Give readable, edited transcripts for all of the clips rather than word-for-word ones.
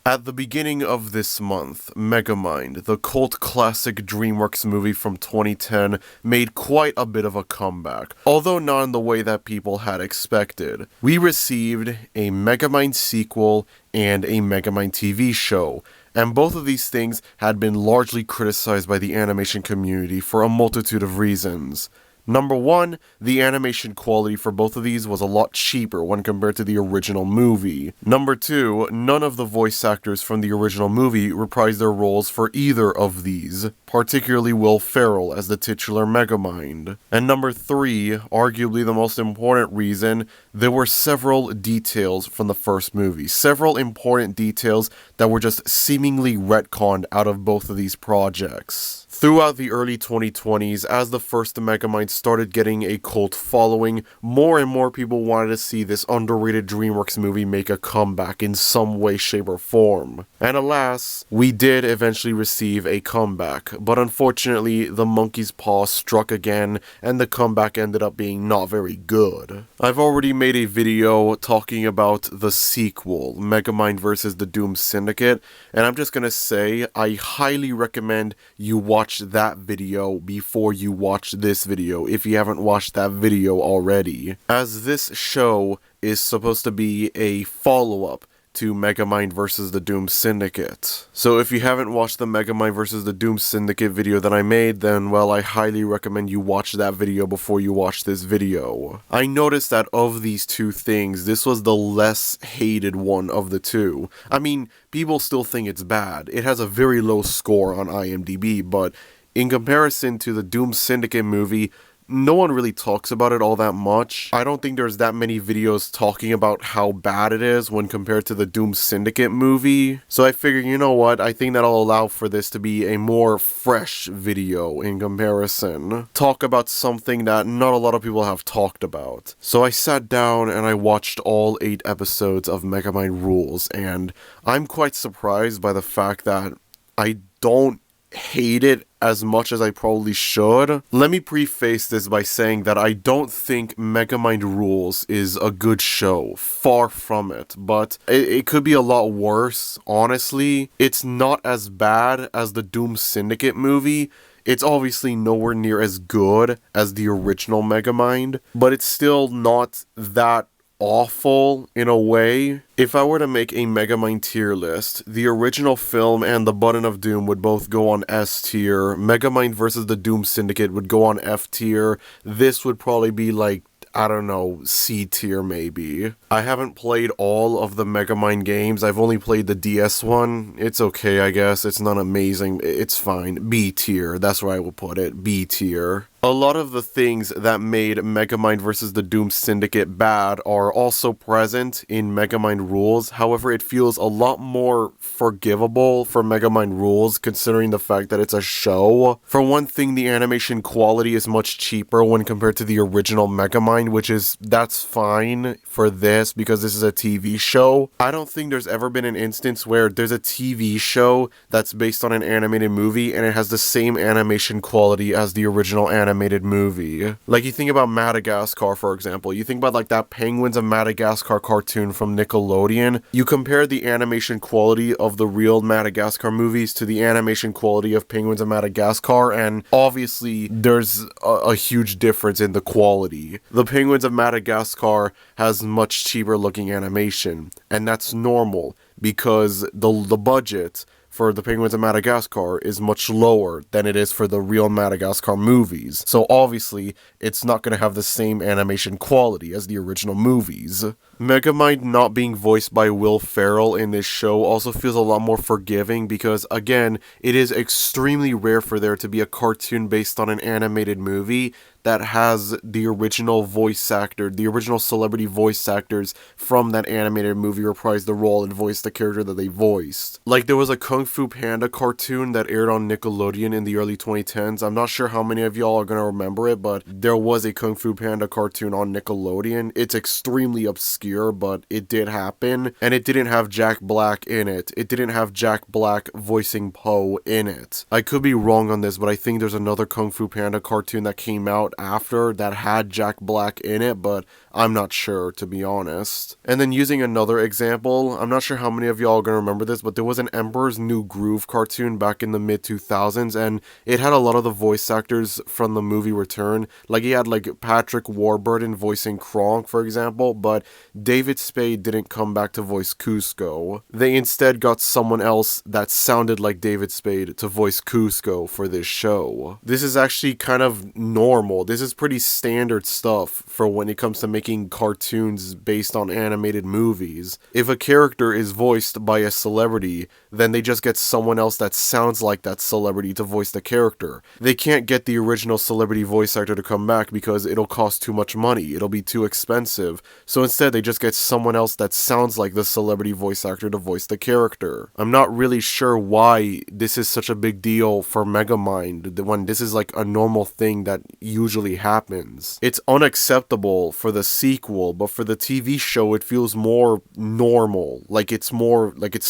At the beginning of this month, Megamind, the cult classic DreamWorks movie from 2010, made quite a bit of a comeback, although not in the way that people had expected. We received a Megamind sequel and a Megamind TV show, and both of these things had been largely criticized by the animation community for a multitude of reasons. Number one, the animation quality for both of these was a lot cheaper when compared to the original movie. Number two, none of the voice actors from the original movie reprised their roles for either of these, particularly Will Ferrell as the titular Megamind. And number three, arguably the most important reason, there were several details from the first movie. Several important details that were just seemingly retconned out of both of these projects. Throughout the early 2020s, as the first Megamind started getting a cult following, more and more people wanted to see this underrated DreamWorks movie make a comeback in some way, shape, or form. And alas, we did eventually receive a comeback, but unfortunately, the monkey's paw struck again, and the comeback ended up being not very good. I've already made a video talking about the sequel, Megamind vs. the Doom Syndicate, and I'm just gonna say, I highly recommend you watch that video before you watch this video, if you haven't watched that video already, as this show is supposed to be a follow-up to Megamind vs. the Doom Syndicate. So if you haven't watched the Megamind vs. the Doom Syndicate video that I made, then well, I highly recommend you watch that video before you watch this video. I noticed that of these two things, this was the less hated one of the two. I mean, people still think it's bad. It has a very low score on IMDb, but in comparison to the Doom Syndicate movie, no one really talks about it all that much. I don't think there's that many videos talking about how bad it is when compared to the Doom Syndicate movie. So I figured, you know what, I think that'll allow for this to be a more fresh video in comparison. Talk about something that not a lot of people have talked about. So I sat down and I watched all 8 episodes of Megamind Rules, and I'm quite surprised by the fact that I don't hate it as much as I probably should. Let me preface this by saying that I don't think Megamind Rules is a good show. Far from it. But it could be a lot worse, honestly. It's not as bad as the Doom Syndicate movie. It's obviously nowhere near as good as the original Megamind, but it's still not that awful in a way. If I were to make a Megamind tier list, the original film and the Button of Doom would both go on S tier, Megamind vs. the Doom Syndicate would go on F tier, this would probably be like, I don't know, C tier maybe. I haven't played all of the Megamind games, I've only played the DS one. It's okay, I guess, it's not amazing, it's fine. B tier, that's where I will put it, B tier. A lot of the things that made Megamind vs. the Doom Syndicate bad are also present in Megamind Rules, however it feels a lot more forgivable for Megamind Rules considering the fact that it's a show. For one thing, the animation quality is much cheaper when compared to the original Megamind, that's fine for this because this is a TV show. I don't think there's ever been an instance where there's a TV show that's based on an animated movie and it has the same animation quality as the original animated movie. Like, you think about Madagascar, for example. You think about like that Penguins of Madagascar cartoon from Nickelodeon. You compare the animation quality of the real Madagascar movies to the animation quality of Penguins of Madagascar, and obviously there's a huge difference in the quality. The Penguins of Madagascar has much cheaper looking animation, and that's normal because the budget for the Penguins of Madagascar is much lower than it is for the real Madagascar movies. So obviously, it's not going to have the same animation quality as the original movies. Megamind not being voiced by Will Ferrell in this show also feels a lot more forgiving because, again, it is extremely rare for there to be a cartoon based on an animated movie that has the original voice actor, the original celebrity voice actors from that animated movie reprise the role and voice the character that they voiced. Like, there was a Kung Fu Panda cartoon that aired on Nickelodeon in the early 2010s. I'm not sure how many of y'all are gonna remember it, but there was a Kung Fu Panda cartoon on Nickelodeon. It's extremely obscure, but it did happen, and it didn't have Jack Black in it. It didn't have Jack Black voicing Poe in it. I could be wrong on this, but I think there's another Kung Fu Panda cartoon that came out after that had Jack Black in it, but I'm not sure, to be honest. And then using another example, I'm not sure how many of y'all are going to remember this, but there was an Emperor's New Groove cartoon back in the mid-2000s, and it had a lot of the voice actors from the movie return. Like, he had, like, Patrick Warburton voicing Kronk, for example, but David Spade didn't come back to voice Kuzco. They instead got someone else that sounded like David Spade to voice Kuzco for this show. This is actually kind of normal. This is pretty standard stuff for when it comes to making cartoons based on animated movies. If a character is voiced by a celebrity, then they just get someone else that sounds like that celebrity to voice the character. They can't get the original celebrity voice actor to come back because it'll cost too much money. It'll be too expensive. So instead, they just get someone else that sounds like the celebrity voice actor to voice the character. I'm not really sure why this is such a big deal for Megamind when this is like a normal thing that usually happens. It's unacceptable for the sequel, but for the TV show it feels more normal, like it's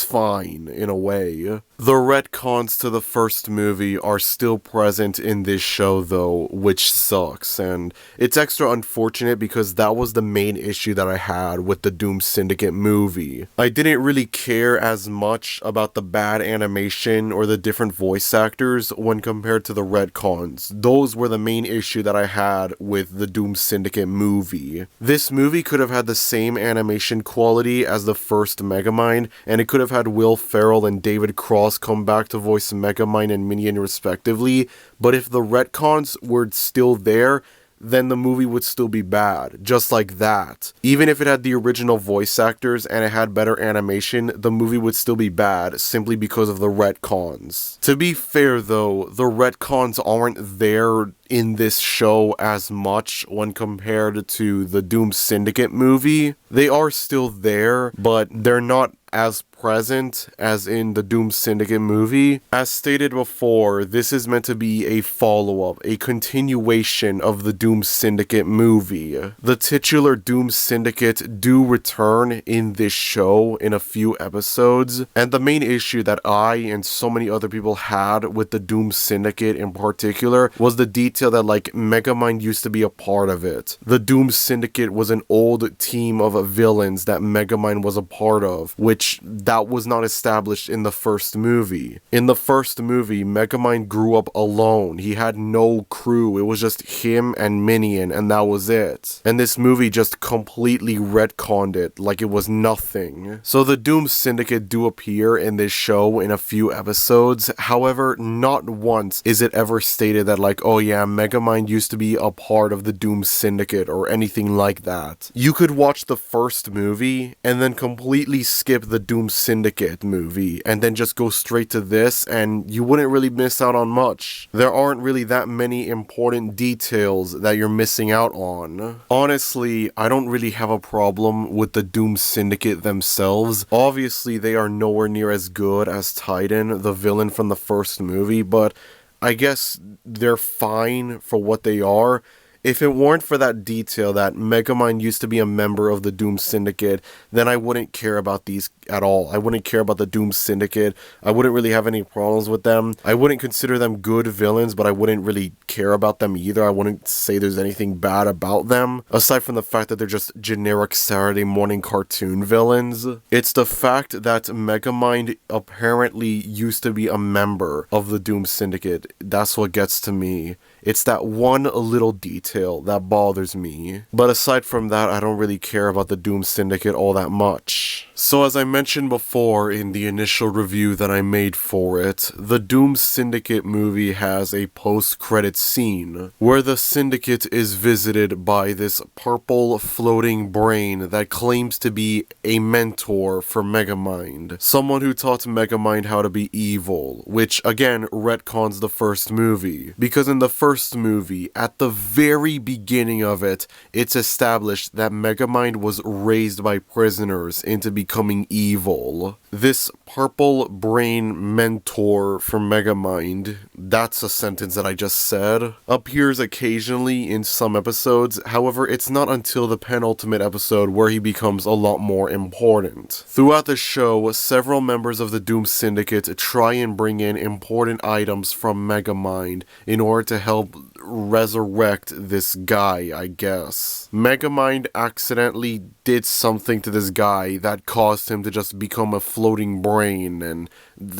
fine in a way. The retcons to the first movie are still present in this show though, which sucks, and it's extra unfortunate because that was the main issue that I had with the Doom Syndicate movie. I didn't really care as much about the bad animation or the different voice actors when compared to the retcons. Those were the main issue that I had with the Doom Syndicate movie. This movie could have had the same animation quality as the first Megamind, and it could have had Will Ferrell and David Cross come back to voice Megamind and Minion respectively, but if the retcons were still there, then the movie would still be bad, just like that. Even if it had the original voice actors and it had better animation, the movie would still be bad simply because of the retcons. To be fair though, the retcons aren't there in this show as much when compared to the Doom Syndicate movie. They are still there, but they're not as present as in the Doom Syndicate movie. As stated before, this is meant to be a follow-up, a continuation of the Doom Syndicate movie. The titular Doom Syndicate do return in this show in a few episodes, and the main issue that I and so many other people had with the Doom Syndicate in particular was the detail that like Megamind used to be a part of it. The Doom Syndicate was an old team of villains that Megamind was a part of, which that was not established in the first movie. In the first movie, Megamind grew up alone. He had no crew. It was just him and Minion, and that was it. And this movie just completely retconned it like it was nothing. So the Doom Syndicate do appear in this show in a few episodes. However, not once is it ever stated that like, oh yeah, Megamind used to be a part of the Doom Syndicate or anything like that. You could watch the first movie and then completely skip the Doom Syndicate movie and then just go straight to this and you wouldn't really miss out on much. There aren't really that many important details that you're missing out on. Honestly, I don't really have a problem with the Doom Syndicate themselves. Obviously, they are nowhere near as good as Titan, the villain from the first movie, but I guess they're fine for what they are. If it weren't for that detail that Megamind used to be a member of the Doom Syndicate, then I wouldn't care about these at all. I wouldn't care about the Doom Syndicate. I wouldn't really have any problems with them. I wouldn't consider them good villains, but I wouldn't really care about them either. I wouldn't say there's anything bad about them, aside from the fact that they're just generic Saturday morning cartoon villains. It's the fact that Megamind apparently used to be a member of the Doom Syndicate. That's what gets to me. It's that one little detail that bothers me. But aside from that, I don't really care about the Doom Syndicate all that much. So as I mentioned before in the initial review that I made for it, the Doom Syndicate movie has a post-credit scene where the Syndicate is visited by this purple floating brain that claims to be a mentor for Megamind. Someone who taught Megamind how to be evil, which again retcons the first movie. Because in the first movie, at the very beginning of it, it's established that Megamind was raised by prisoners into becoming evil. This purple brain mentor from Megamind, that's a sentence that I just said, appears occasionally in some episodes. However, it's not until the penultimate episode where he becomes a lot more important. Throughout the show, several members of the Doom Syndicate try and bring in important items from Megamind in order to help resurrect this guy, I guess. Megamind accidentally did something to this guy that caused him to just become a floating brain, and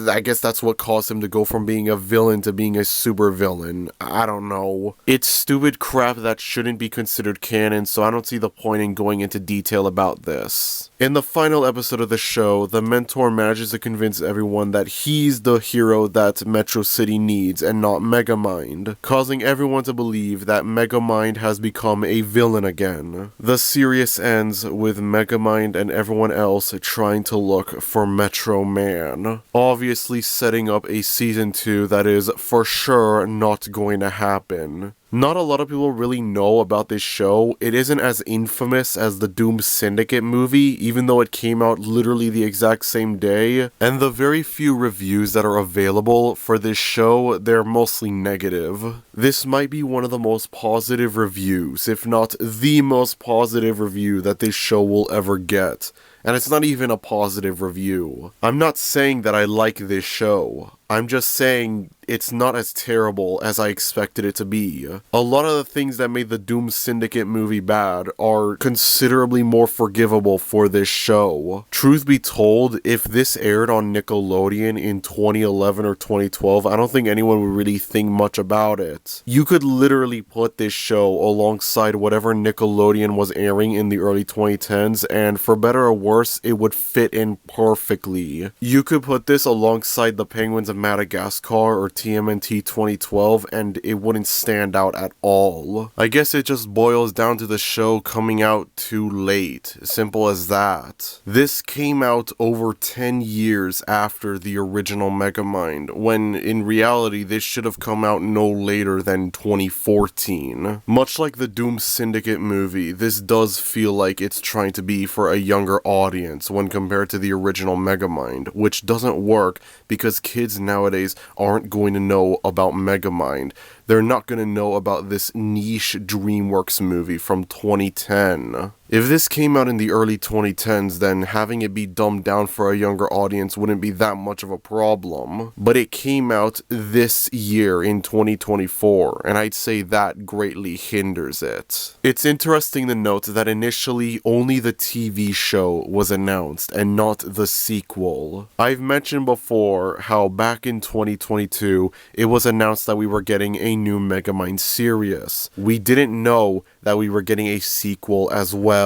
I guess that's what caused him to go from being a villain to being a super villain. I don't know. It's stupid crap that shouldn't be considered canon, so I don't see the point in going into detail about this. In the final episode of the show, the mentor manages to convince everyone that he's the hero that Metro City needs and not Megamind, causing everyone to believe that Megamind has become a villain again. The series ends with Megamind and everyone else trying to look for Metro Man, obviously setting up a season 2 that is for sure not going to happen. Not a lot of people really know about this show. It isn't as infamous as the Doom Syndicate movie, even though it came out literally the exact same day. And the very few reviews that are available for this show, they're mostly negative. This might be one of the most positive reviews, if not the most positive review that this show will ever get. And it's not even a positive review. I'm not saying that I like this show. I'm just saying it's not as terrible as I expected it to be. A lot of the things that made the Doom Syndicate movie bad are considerably more forgivable for this show. Truth be told, if this aired on Nickelodeon in 2011 or 2012, I don't think anyone would really think much about it. You could literally put this show alongside whatever Nickelodeon was airing in the early 2010s, and for better or worse, it would fit in perfectly. You could put this alongside the Penguins of Madagascar or TMNT 2012 and it wouldn't stand out at all. I guess it just boils down to the show coming out too late. Simple as that. This came out over 10 years after the original Megamind, when in reality this should have come out no later than 2014. Much like the Doom Syndicate movie, this does feel like it's trying to be for a younger audience when compared to the original Megamind, which doesn't work because kids nowadays aren't going to know about Megamind. They're not going to know about this niche DreamWorks movie from 2010. If this came out in the early 2010s, then having it be dumbed down for a younger audience wouldn't be that much of a problem. But it came out this year in 2024, and I'd say that greatly hinders it. It's interesting to note that initially only the TV show was announced and not the sequel. I've mentioned before how back in 2022, it was announced that we were getting a new Megamind series. We didn't know that we were getting a sequel as well.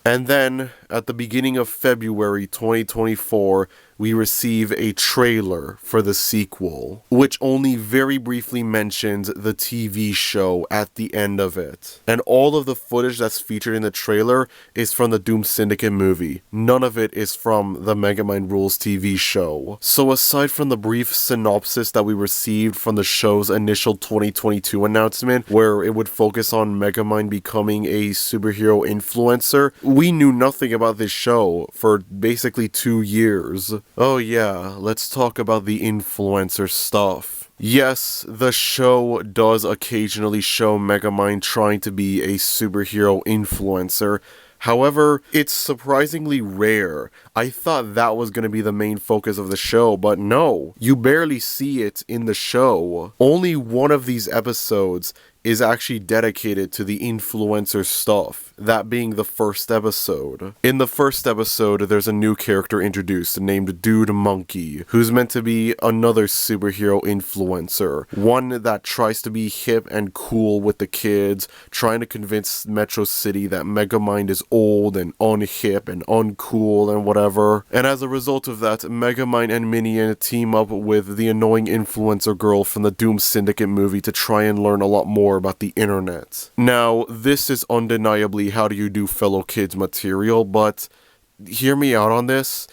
And then, at the beginning of February 2024, we receive a trailer for the sequel, which only very briefly mentions the TV show at the end of it. And all of the footage that's featured in the trailer is from the Doom Syndicate movie. None of it is from the Megamind Rules TV show. So aside from the brief synopsis that we received from the show's initial 2022 announcement, where it would focus on Megamind becoming a superhero influencer, we knew nothing about this show for basically 2 years. Oh yeah, let's talk about the influencer stuff. Yes, the show does occasionally show Megamind trying to be a superhero influencer. However, it's surprisingly rare. I thought that was going to be the main focus of the show, but no. You barely see it in the show. Only one of these episodes is actually dedicated to the influencer stuff, that being the first episode. In the first episode, there's a new character introduced named Dude Monkey, who's meant to be another superhero influencer, one that tries to be hip and cool with the kids, trying to convince Metro City that Megamind is old and unhip and uncool and whatever. And as a result of that, Megamind and Minion team up with the annoying influencer girl from the Doom Syndicate movie to try and learn a lot more about the internet. Now, this is undeniably how do you do fellow kids material, but hear me out on this.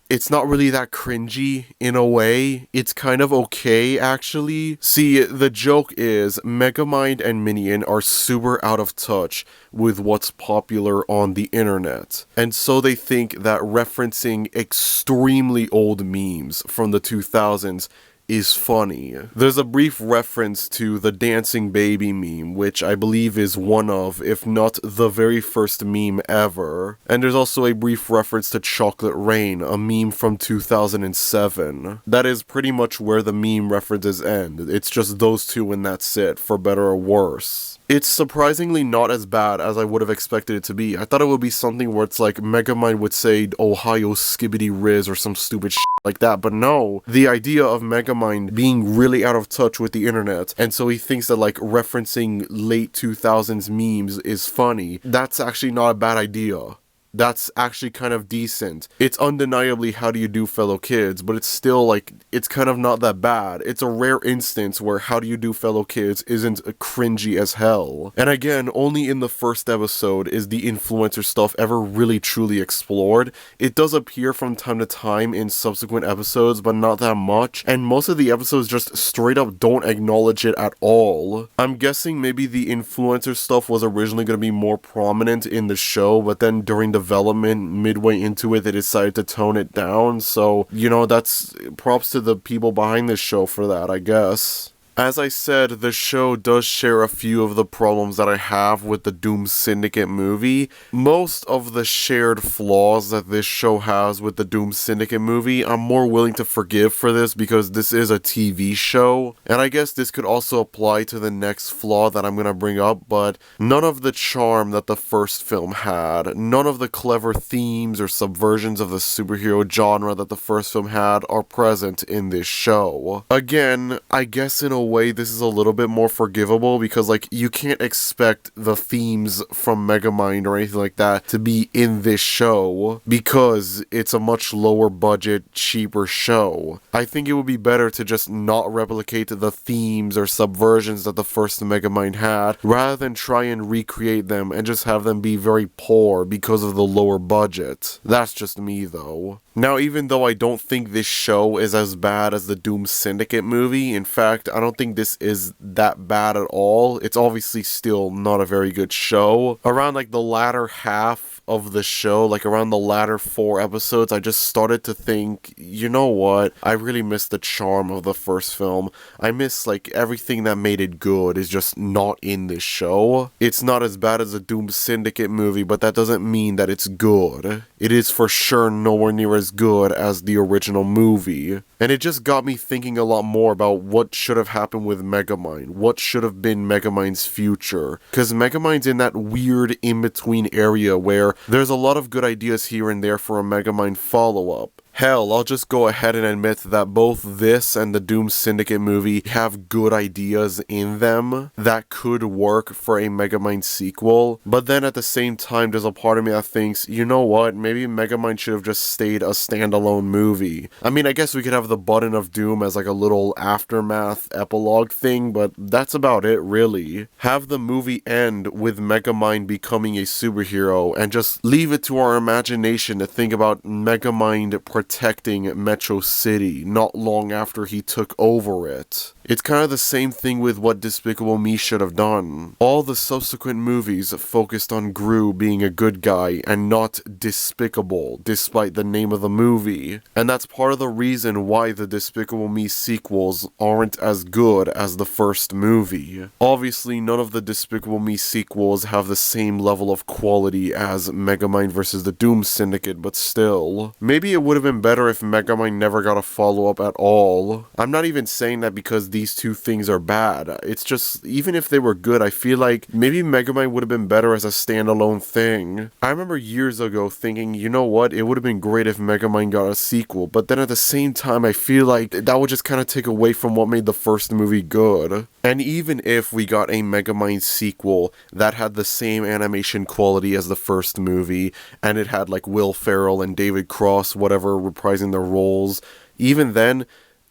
it's not really that cringy in a way. It's kind of okay, actually. See, the joke is Megamind and Minion are super out of touch with what's popular on the internet. And so they think that referencing extremely old memes from the 2000s is funny. There's a brief reference to the dancing baby meme, which I believe is one of, if not the very first meme ever. And there's also a brief reference to Chocolate Rain, a meme from 2007. That is pretty much where the meme references end. It's just those two and that's it, for better or worse. It's surprisingly not as bad as I would have expected it to be. I thought it would be something where it's like Megamind would say Ohio Skibbity Riz or some stupid shit like that, but no. The idea of Megamind being really out of touch with the internet, and so he thinks that like referencing late 2000s memes is funny, that's actually not a bad idea. That's actually kind of decent. It's undeniably How Do You Do Fellow Kids, but it's still like, it's kind of not that bad. It's a rare instance where How Do You Do Fellow Kids isn't cringy as hell. And again, only in the first episode is the influencer stuff ever really truly explored. It does appear from time to time in subsequent episodes, but not that much. And most of the episodes just straight up don't acknowledge it at all. I'm guessing maybe the influencer stuff was originally going to be more prominent in the show, but then during development, midway into it, they decided to tone it down. So, you know, that's props to the people behind this show for that, I guess. As I said, the show does share a few of the problems that I have with the Doom Syndicate movie. Most of the shared flaws that this show has with the Doom Syndicate movie, I'm more willing to forgive for this because this is a TV show. And I guess this could also apply to the next flaw that I'm going to bring up, but none of the charm that the first film had, none of the clever themes or subversions of the superhero genre that the first film had are present in this show. Again, I guess in a way this is a little bit more forgivable because like you can't expect the themes from Megamind or anything like that to be in this show because it's a much lower budget, cheaper show. I think it would be better to just not replicate the themes or subversions that the first Megamind had rather than try and recreate them and just have them be very poor because of the lower budget. That's just me though. Now, even though I don't think this show is as bad as the Doom Syndicate movie, in fact, I don't think this is that bad at all. It's obviously still not a very good show. Around like the latter half of the show, like around the latter 4 episodes, I just started to think, you know what, I really miss the charm of the first film. I miss like everything that made it good is just not in this show. It's not as bad as the Doom Syndicate movie, but that doesn't mean that it's good. It is for sure nowhere near as good as the original movie. And it just got me thinking a lot more about what should have happened with Megamind. What should have been Megamind's future. Because Megamind's in that weird in-between area where there's a lot of good ideas here and there for a Megamind follow-up. Hell, I'll just go ahead and admit that both this and the Doom Syndicate movie have good ideas in them that could work for a Megamind sequel, but then at the same time, there's a part of me that thinks, you know what, maybe Megamind should have just stayed a standalone movie. I mean, I guess we could have the Button of Doom as like a little aftermath epilogue thing, but that's about it, really. Have the movie end with Megamind becoming a superhero, and just leave it to our imagination to think about Megamind protecting Metro City not long after he took over it. It's kind of the same thing with what Despicable Me should have done. All the subsequent movies focused on Gru being a good guy and not despicable, despite the name of the movie. And that's part of the reason why the Despicable Me sequels aren't as good as the first movie. Obviously, none of the Despicable Me sequels have the same level of quality as Megamind vs. the Doom Syndicate, but still. Maybe it would have been better if Megamind never got a follow-up at all. I'm not even saying that because these two things are bad. It's just, even if they were good, I feel like maybe Megamind would have been better as a standalone thing. I remember years ago thinking, you know what, it would have been great if Megamind got a sequel, but then at the same time, I feel like that would just kind of take away from what made the first movie good. And even if we got a Megamind sequel that had the same animation quality as the first movie, and it had like Will Ferrell and David Cross, whatever, reprising their roles, even then,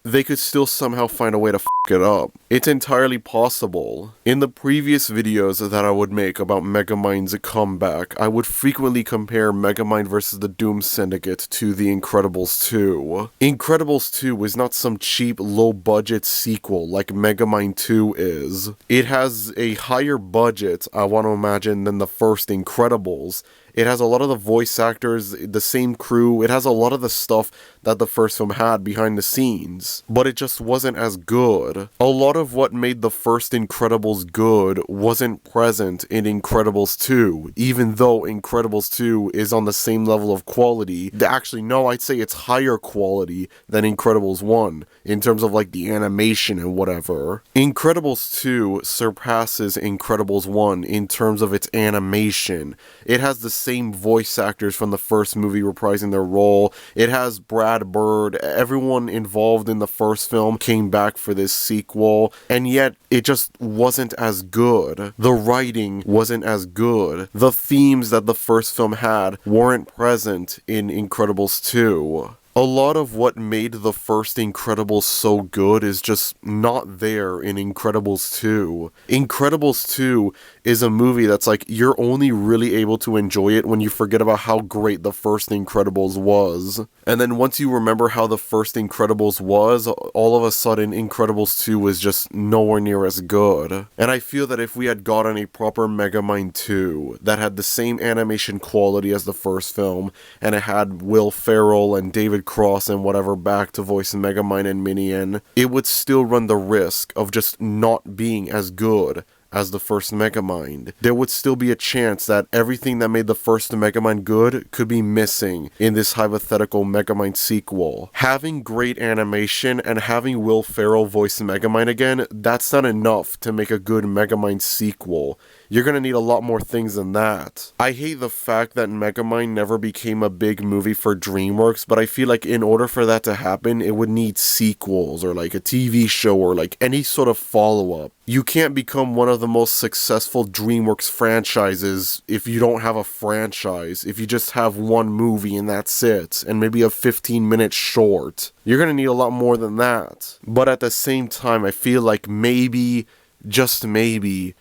they could still somehow find a way to f it up. It's entirely possible. In the previous videos that I would make about Megamind's comeback, I would frequently compare Megamind vs. the Doom Syndicate to The Incredibles 2. Incredibles 2 is not some cheap, low-budget sequel like Megamind 2 is. It has a higher budget, I want to imagine, than the first Incredibles. It has a lot of the voice actors, the same crew, it has a lot of the stuff that the first film had behind the scenes. But it just wasn't as good. A lot of what made the first Incredibles good wasn't present in Incredibles 2, even though Incredibles 2 is on the same level of quality. Actually, no, I'd say it's higher quality than Incredibles 1, in terms of like the animation and whatever. Incredibles 2 surpasses Incredibles 1 in terms of its animation. It has the same voice actors from the first movie reprising their role. It has Brad Bird. Everyone involved in the first film came back for this sequel, and yet it just wasn't as good. The writing wasn't as good. The themes that the first film had weren't present in Incredibles 2. A lot of what made the first Incredibles so good is just not there in Incredibles 2. Incredibles 2 is a movie that's like, you're only really able to enjoy it when you forget about how great the first Incredibles was. And then once you remember how the first Incredibles was, all of a sudden Incredibles 2 was just nowhere near as good. And I feel that if we had gotten a proper Megamind 2 that had the same animation quality as the first film, and it had Will Ferrell and David Cross and whatever back to voice Megamind and Minion, it would still run the risk of just not being as good as the first Megamind. There would still be a chance that everything that made the first Megamind good could be missing in this hypothetical Megamind sequel. Having great animation and having Will Ferrell voice Megamind again, that's not enough to make a good Megamind sequel. You're gonna need a lot more things than that. I hate the fact that Megamind never became a big movie for DreamWorks, but I feel like in order for that to happen, it would need sequels or like a TV show or like any sort of follow-up. You can't become one of the most successful DreamWorks franchises if you don't have a franchise, if you just have one movie and that's it, and maybe a 15-minute short. You're gonna need a lot more than that. But at the same time, I feel like maybe, just maybe,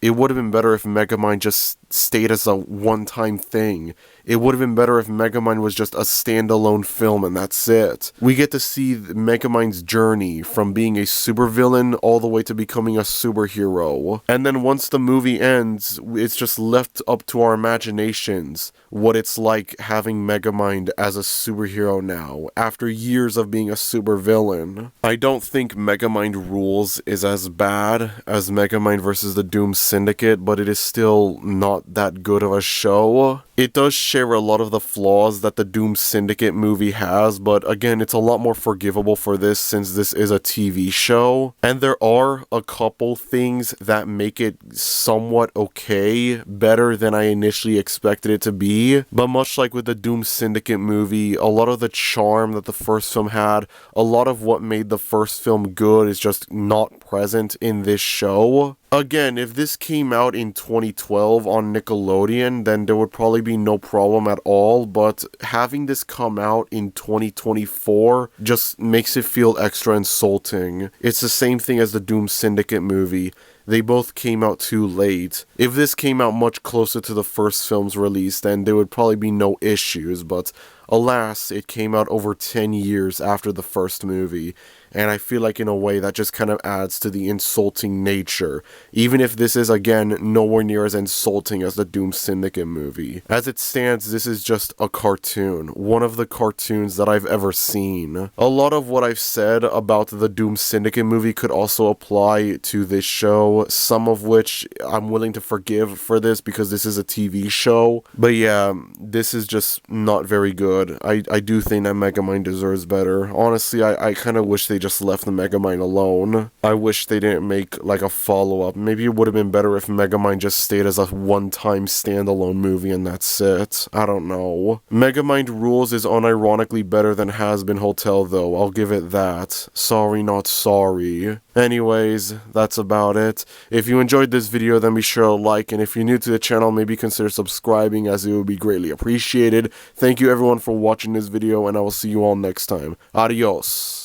it would have been better if Megamind just stayed as a one-time thing. It would have been better if Megamind was just a standalone film and that's it. We get to see Megamind's journey from being a supervillain all the way to becoming a superhero. And then once the movie ends, it's just left up to our imaginations what it's like having Megamind as a superhero now, after years of being a supervillain. I don't think Megamind Rules is as bad as Megamind vs. the Doom Syndicate, but it is still not that good of a show. It does share a lot of the flaws that the Doom Syndicate movie has, but again, it's a lot more forgivable for this since this is a TV show. And there are a couple things that make it somewhat okay, better than I initially expected it to be. But much like with the Doom Syndicate movie, a lot of the charm that the first film had, a lot of what made the first film good is just not present in this show. Again, if this came out in 2012 on Nickelodeon, then there would probably be no problem at all, but having this come out in 2024 just makes it feel extra insulting. It's the same thing as the Doom Syndicate movie. They both came out too late. If this came out much closer to the first film's release, then there would probably be no issues, but alas, it came out over 10 years after the first movie, and I feel like in a way that just kind of adds to the insulting nature, even if this is again nowhere near as insulting as the Doom Syndicate movie. As it stands, this is just a cartoon, one of the cartoons that I've ever seen. A lot of what I've said about the Doom Syndicate movie could also apply to this show, some of which I'm willing to forgive for this because this is a TV show, but yeah, this is just not very good. I do think that Megamind deserves better. Honestly, I kind of wish they just left the Megamind alone. I wish they didn't make like a follow-up. Maybe it would have been better if Megamind just stayed as a one-time standalone movie and that's it. I don't know. Megamind Rules is unironically better than Has-Been Hotel though, I'll give it that. Sorry not sorry. Anyways, that's about it. If you enjoyed this video, then be sure to like, and if you're new to the channel, maybe consider subscribing as it would be greatly appreciated. Thank you everyone for watching this video, and I will see you all next time. Adios.